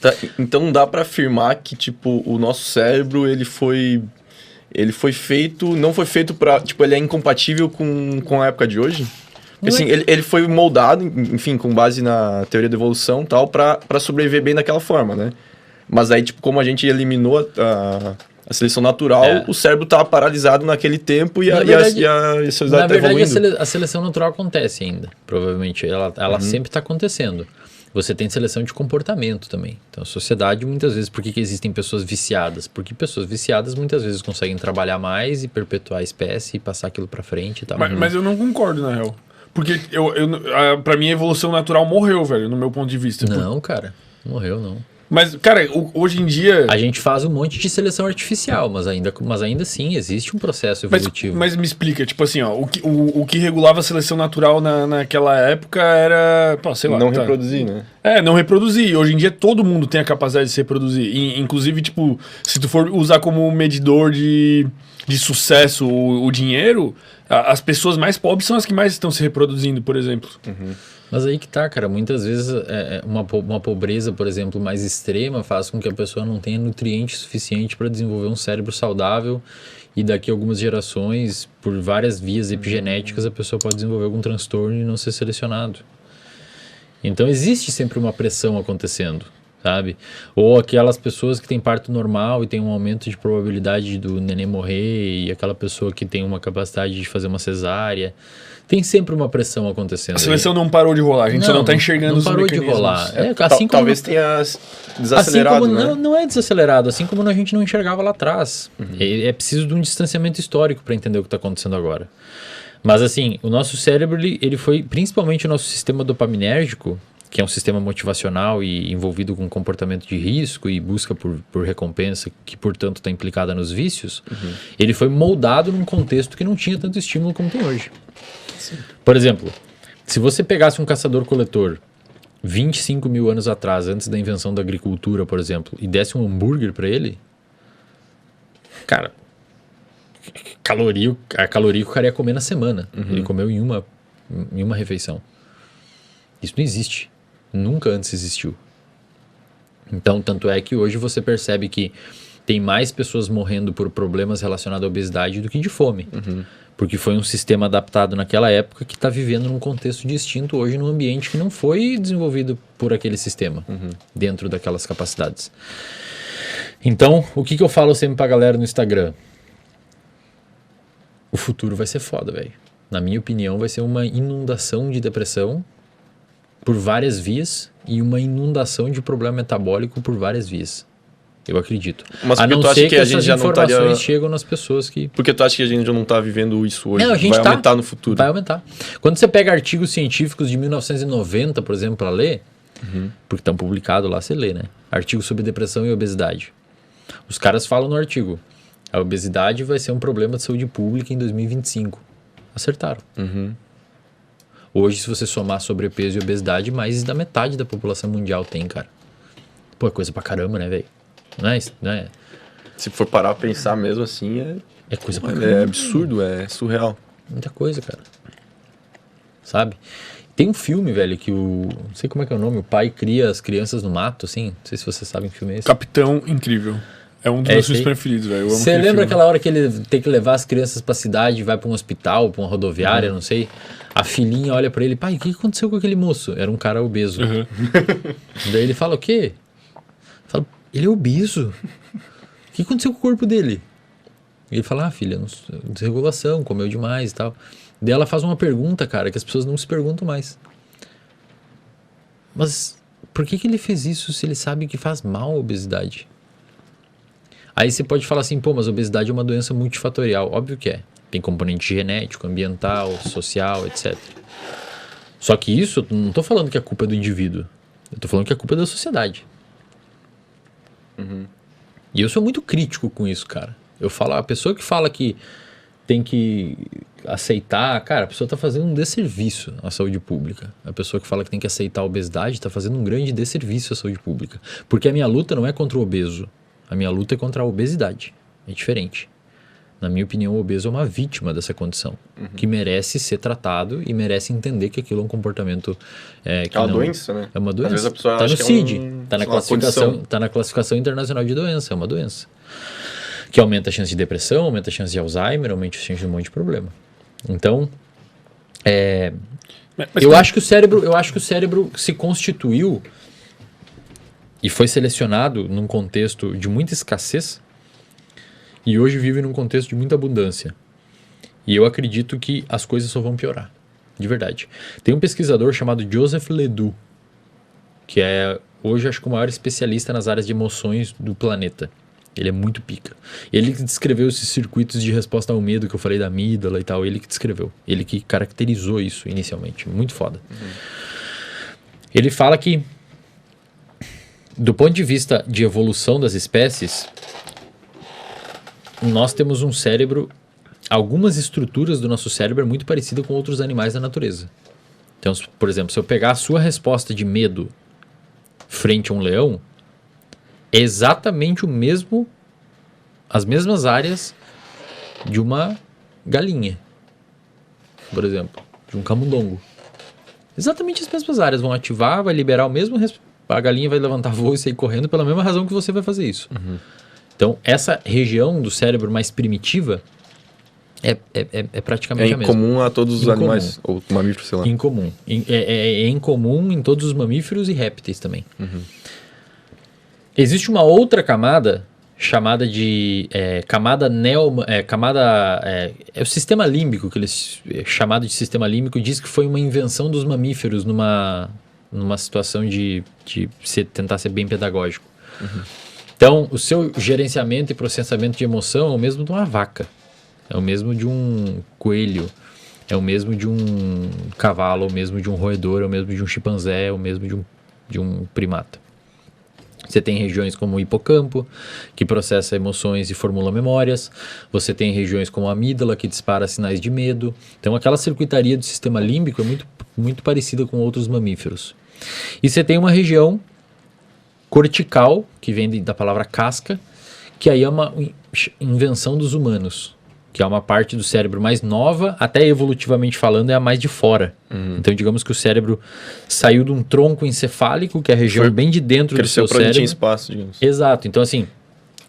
Tá, então dá pra afirmar que, tipo, o nosso cérebro, ele foi feito, não foi feito pra, tipo, ele é incompatível com a época de hoje? Porque, assim, ele foi moldado, enfim, com base na teoria da evolução e tal, pra sobreviver bem daquela forma, né? Mas aí, tipo, como a gente eliminou a seleção natural, o cérebro tá paralisado naquele tempo e a sociedade tá evoluindo. A seleção natural acontece ainda, provavelmente. Ela sempre tá acontecendo. Você tem seleção de comportamento também. Então, a sociedade, muitas vezes, por que existem pessoas viciadas? Porque pessoas viciadas, muitas vezes, conseguem trabalhar mais e perpetuar a espécie e passar aquilo pra frente e tal. Mas eu não concordo, na real. Porque pra mim, a evolução natural morreu, velho, no meu ponto de vista. Não, cara. Morreu, não. Mas, cara, hoje em dia... A gente faz um monte de seleção artificial, mas ainda assim existe um processo evolutivo. Mas me explica, tipo assim, ó, o que regulava a seleção natural naquela época era, pô, sei lá... Não reproduzir, né? Não reproduzir. Hoje em dia todo mundo tem a capacidade de se reproduzir. Inclusive, tipo, se tu for usar como medidor de sucesso o dinheiro, as pessoas mais pobres são as que mais estão se reproduzindo, por exemplo. Mas aí que tá, cara, muitas vezes uma pobreza, por exemplo, mais extrema faz com que a pessoa não tenha nutriente suficiente para desenvolver um cérebro saudável e daqui a algumas gerações, por várias vias epigenéticas, a pessoa pode desenvolver algum transtorno e não ser selecionado. Então existe sempre uma pressão acontecendo, sabe? Ou aquelas pessoas que têm parto normal e tem um aumento de probabilidade do neném morrer e aquela pessoa que tem uma capacidade de fazer uma cesárea. Tem sempre uma pressão acontecendo. A seleção não parou de rolar, a gente só não tá enxergando os mecanismos. Não parou de rolar. Talvez tenha desacelerado, assim como, né? Não é desacelerado, assim como a gente não enxergava lá atrás. É preciso de um distanciamento histórico para entender o que está acontecendo agora. Mas assim, o nosso cérebro, ele foi, principalmente o nosso sistema dopaminérgico, que é um sistema motivacional e envolvido com comportamento de risco e busca por recompensa, que portanto está implicada nos vícios, ele foi moldado num contexto que não tinha tanto estímulo como tem hoje. Sim. Por exemplo, se você pegasse um caçador-coletor 25 mil anos atrás, antes da invenção da agricultura, por exemplo, e desse um hambúrguer para ele, cara, a caloria que o cara ia comer na semana. Ele comeu em uma refeição. Isso não existe. Nunca antes existiu. Então, tanto é que hoje você percebe que tem mais pessoas morrendo por problemas relacionados à obesidade do que de fome. Porque foi um sistema adaptado naquela época que está vivendo num contexto distinto hoje, num ambiente que não foi desenvolvido por aquele sistema, dentro daquelas capacidades. Então, o que eu falo sempre pra galera no Instagram? O futuro vai ser foda, velho. Na minha opinião, vai ser uma inundação de depressão por várias vias e uma inundação de problema metabólico por várias vias. Eu acredito. Mas a não tu acha ser que que a gente essas já não estaria... informações chegam nas pessoas que... Porque tu acha que a gente já não tá vivendo isso hoje? Não, a gente vai aumentar no futuro? Vai aumentar. Quando você pega artigos científicos de 1990, por exemplo, para ler, porque estão publicados lá, você lê, né? Artigos sobre depressão e obesidade. Os caras falam no artigo, a obesidade vai ser um problema de saúde pública em 2025. Acertaram. Hoje, se você somar sobrepeso e obesidade, mais da metade da população mundial tem, cara. Pô, é coisa pra caramba, né, velho? Não é? Se for parar pra pensar mesmo assim, é coisa pra caramba. É absurdo, é surreal. Muita coisa, cara. Sabe? Tem um filme, velho, que não sei como é que é o nome, o pai cria as crianças no mato, assim. Não sei se vocês sabem que filme é esse. Capitão Incrível. É um dos meus filmes preferidos, velho. Você lembra aquela hora que ele tem que levar as crianças pra cidade, vai pra um hospital, pra uma rodoviária, não sei. A filhinha olha pra ele, pai, o que aconteceu com aquele moço? Era um cara obeso. Daí ele fala, o quê? Fala, ele é obeso. O que aconteceu com o corpo dele? Ele fala, filha, desregulação, comeu demais e tal. Daí ela faz uma pergunta, cara, que as pessoas não se perguntam mais. Mas por que ele fez isso se ele sabe que faz mal a obesidade? Aí você pode falar assim, pô, mas a obesidade é uma doença multifatorial. Óbvio que é. Tem componente genético, ambiental, social, etc. Só que isso, eu não tô falando que a culpa é do indivíduo. Eu tô falando que a culpa é da sociedade. E eu sou muito crítico com isso, cara. Eu falo, a pessoa que fala que tem que aceitar, cara, a pessoa tá fazendo um desserviço à saúde pública. A pessoa que fala que tem que aceitar a obesidade tá fazendo um grande desserviço à saúde pública. Porque a minha luta não é contra o obeso. A minha luta é contra a obesidade. É diferente. Na minha opinião, o obeso é uma vítima dessa condição, que merece ser tratado e merece entender que aquilo é um comportamento que é uma doença, né? É uma doença. Às vezes a pessoa Está no acha que CID, é está na classificação internacional de doença, é uma doença. Que aumenta a chance de depressão, aumenta a chance de Alzheimer, aumenta a chance de um monte de problema. Então, eu acho que o cérebro se constituiu e foi selecionado num contexto de muita escassez e hoje vive num contexto de muita abundância. E eu acredito que as coisas só vão piorar, de verdade. Tem um pesquisador chamado Joseph Ledoux, que é hoje acho que o maior especialista nas áreas de emoções do planeta. Ele é muito pica. Ele que descreveu esses circuitos de resposta ao medo que eu falei da amígdala e tal, ele que descreveu. Ele que caracterizou isso inicialmente. Muito foda. Ele fala que, do ponto de vista de evolução das espécies, nós temos um cérebro, algumas estruturas do nosso cérebro é muito parecida com outros animais da natureza. Então, por exemplo, se eu pegar a sua resposta de medo frente a um leão, é exatamente as mesmas áreas de uma galinha, por exemplo, de um camundongo. Exatamente as mesmas áreas vão ativar, vai liberar o mesmo, a galinha vai levantar voo e sair correndo pela mesma razão que você vai fazer isso. Então, essa região do cérebro mais primitiva é praticamente a mesma. É incomum a todos os animais, ou mamíferos, sei lá. Incomum. É incomum em todos os mamíferos e répteis também. Existe uma outra camada chamada de camada o sistema límbico, que eles chamado de sistema límbico, diz que foi uma invenção dos mamíferos numa situação de tentar ser bem pedagógico. Então, o seu gerenciamento e processamento de emoção é o mesmo de uma vaca, é o mesmo de um coelho, é o mesmo de um cavalo, é o mesmo de um roedor, é o mesmo de um chimpanzé, é o mesmo de um primata. Você tem regiões como o hipocampo, que processa emoções e formula memórias. Você tem regiões como a amígdala, que dispara sinais de medo. Então, aquela circuitaria do sistema límbico é muito, muito parecida com outros mamíferos. E você tem uma região cortical, que vem da palavra casca, que aí é uma invenção dos humanos, que é uma parte do cérebro mais nova, até evolutivamente falando, é a mais de fora. Então, digamos que o cérebro saiu de um tronco encefálico, que é a região bem de dentro do seu cérebro. Cresceu para espaço, digamos. Exato. Então, assim,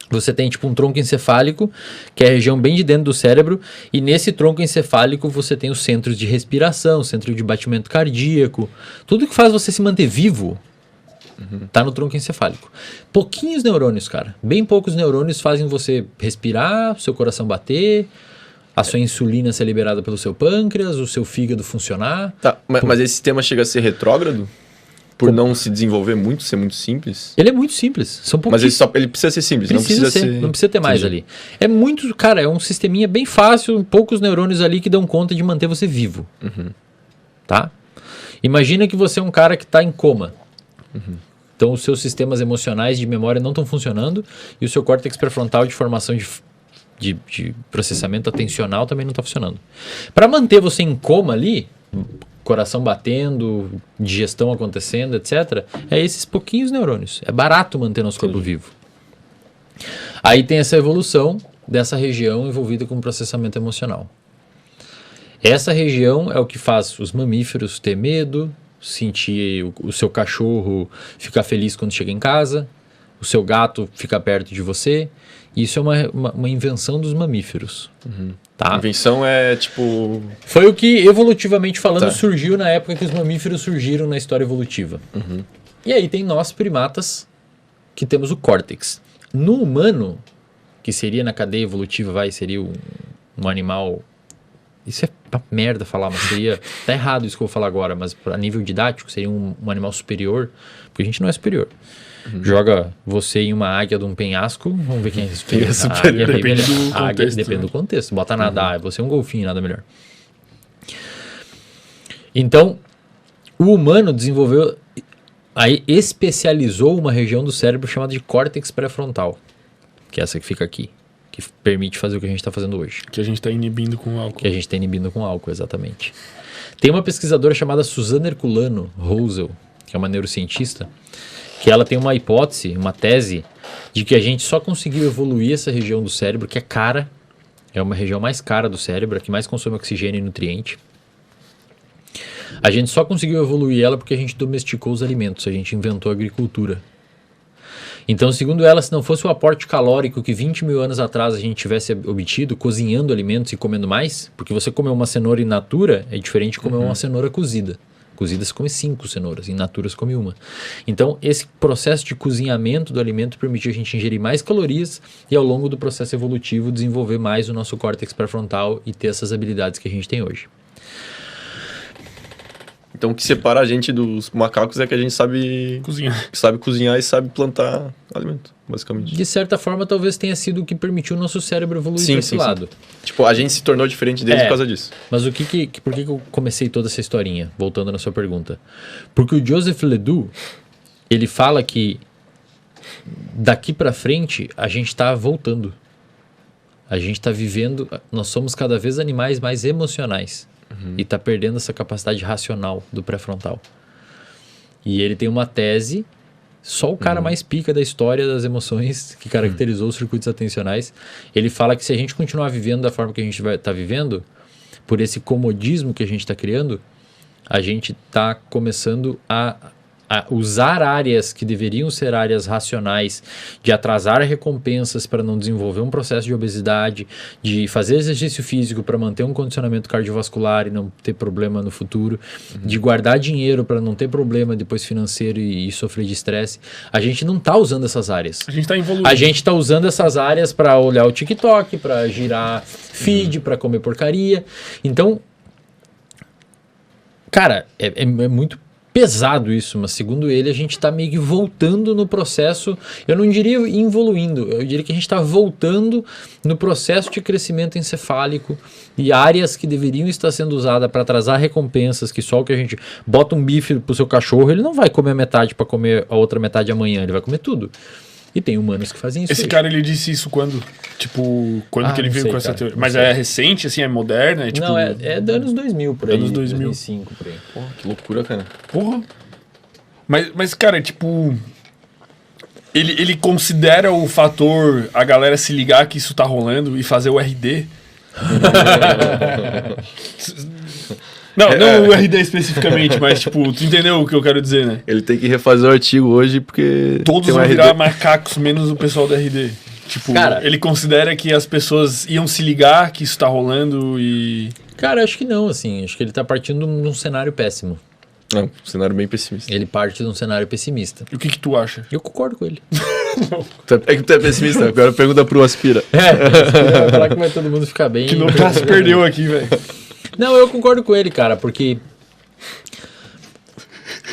você tem tipo um tronco encefálico, que é a região bem de dentro do cérebro, e nesse tronco encefálico você tem os centros de respiração, centro de batimento cardíaco, tudo que faz você se manter vivo tá no tronco encefálico. Pouquinhos neurônios, cara. Bem poucos neurônios fazem você respirar, seu coração bater, a sua insulina ser liberada pelo seu pâncreas, o seu fígado funcionar. Tá, mas esse sistema chega a ser retrógrado? Por não se desenvolver muito, ser muito simples? Ele é muito simples. São mas ele precisa ser simples, não precisa ter mais ali. É muito, cara, é um sisteminha bem fácil, poucos neurônios ali que dão conta de manter você vivo. Tá? Imagina que você é um cara que está em coma. Então, os seus sistemas emocionais de memória não estão funcionando e o seu córtex pré-frontal de formação de processamento atencional também não está funcionando. Para manter você em coma ali, coração batendo, digestão acontecendo, etc., é esses pouquinhos neurônios. É barato manter nosso corpo vivo. Aí tem essa evolução dessa região envolvida com processamento emocional. Essa região é o que faz os mamíferos ter medo, sentir o seu cachorro ficar feliz quando chega em casa, o seu gato ficar perto de você. Isso é uma invenção dos mamíferos. Tá? A invenção é tipo... Foi o que, evolutivamente falando, surgiu na época que os mamíferos surgiram na história evolutiva. E aí tem nós, primatas, que temos o córtex. No humano, que seria na cadeia evolutiva, seria um animal... Isso é uma merda falar, mas seria... Tá errado isso que eu vou falar agora, mas a nível didático seria um animal superior, porque a gente não é superior. Joga você em uma águia de um penhasco, vamos ver quem é superior. Depende do contexto. Bota a nadar, você é um golfinho, nada melhor. Então, o humano desenvolveu... Aí especializou uma região do cérebro chamada de córtex pré-frontal, que é essa que fica aqui, que permite fazer o que a gente está fazendo hoje. Que a gente está inibindo com álcool. Que a gente está inibindo com álcool, exatamente. Tem uma pesquisadora chamada Suzana Herculano Rosel, que é uma neurocientista, que ela tem uma hipótese, uma tese, de que a gente só conseguiu evoluir essa região do cérebro, que é cara, é uma região mais cara do cérebro, a que mais consome oxigênio e nutriente. A gente só conseguiu evoluir ela porque a gente domesticou os alimentos, a gente inventou a agricultura. Então, segundo ela, se não fosse o aporte calórico que 20 mil anos atrás a gente tivesse obtido cozinhando alimentos e comendo mais, porque você comer uma cenoura in natura é diferente de comer uma cenoura cozida. Cozida se come 5 cenouras, in natura se come uma. Então, esse processo de cozinhamento do alimento permitiu a gente ingerir mais calorias e, ao longo do processo evolutivo, desenvolver mais o nosso córtex pré-frontal e ter essas habilidades que a gente tem hoje. Então, o que separa a gente dos macacos é que a gente sabe cozinhar e sabe plantar alimento, basicamente. De certa forma, talvez tenha sido o que permitiu o nosso cérebro evoluir para esse lado. Tipo, a gente se tornou diferente deles por causa disso. Mas por que eu comecei toda essa historinha? Voltando na sua pergunta. Porque o Joseph Ledoux, ele fala que daqui para frente a gente está voltando. A gente está vivendo, nós somos cada vez animais mais emocionais. E está perdendo essa capacidade racional do pré-frontal. E ele tem uma tese, só o cara mais pica da história das emoções, que caracterizou os circuitos atencionais, ele fala que se a gente continuar vivendo da forma que a gente está vivendo, por esse comodismo que a gente está criando, a gente está começando a usar áreas que deveriam ser áreas racionais, de atrasar recompensas para não desenvolver um processo de obesidade, de fazer exercício físico para manter um condicionamento cardiovascular e não ter problema no futuro, de guardar dinheiro para não ter problema depois financeiro e sofrer de estresse. A gente não está usando essas áreas. A gente está evoluindo. A gente está usando essas áreas para olhar o TikTok, para girar feed, para comer porcaria. Então, cara, é muito pesado isso, mas segundo ele a gente está meio que voltando no processo, eu não diria evoluindo, eu diria que a gente está voltando no processo de crescimento encefálico e áreas que deveriam estar sendo usadas para atrasar recompensas, que só o que a gente bota um bife pro seu cachorro, ele não vai comer a metade para comer a outra metade amanhã, ele vai comer tudo. E tem humanos que fazem isso. Esse cara, ele disse isso quando? Tipo, quando que ele veio com essa teoria? Mas é recente, assim, é moderna? É, tipo... Não, é dos anos 2000, por aí. Anos 2000. 2005, por aí. Porra, que loucura, cara. Porra. Mas cara, tipo... Ele considera o fator a galera se ligar que isso tá rolando e fazer o RD? Não o RD especificamente, mas tipo, tu entendeu o que eu quero dizer, né? Ele tem que refazer o artigo hoje porque... Todos vão virar macacos, menos o pessoal do RD. Tipo, cara, ele considera que as pessoas iam se ligar que isso tá rolando e... Cara, acho que não, assim. Acho que ele tá partindo de um cenário péssimo. É um cenário bem pessimista. Ele parte de um cenário pessimista. E o que tu acha? Eu concordo com ele. É que tu é pessimista, agora pergunta pro Aspira. Vai falar que vai todo mundo ficar bem. Que no caso perdeu aqui, velho. Não, eu concordo com ele, cara, porque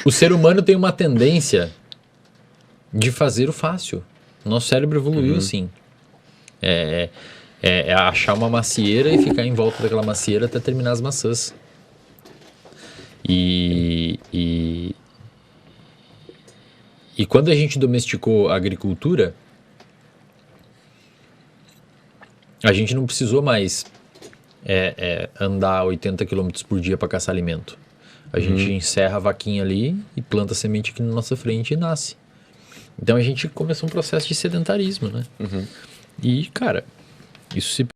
o ser humano tem uma tendência de fazer o fácil. Nosso cérebro evoluiu assim. É achar uma macieira e ficar em volta daquela macieira até terminar as maçãs. E quando a gente domesticou a agricultura, a gente não precisou mais andar 80 km por dia para caçar alimento. A gente encerra a vaquinha ali e planta a semente aqui na nossa frente e nasce. Então a gente começou um processo de sedentarismo, né? E, cara, isso se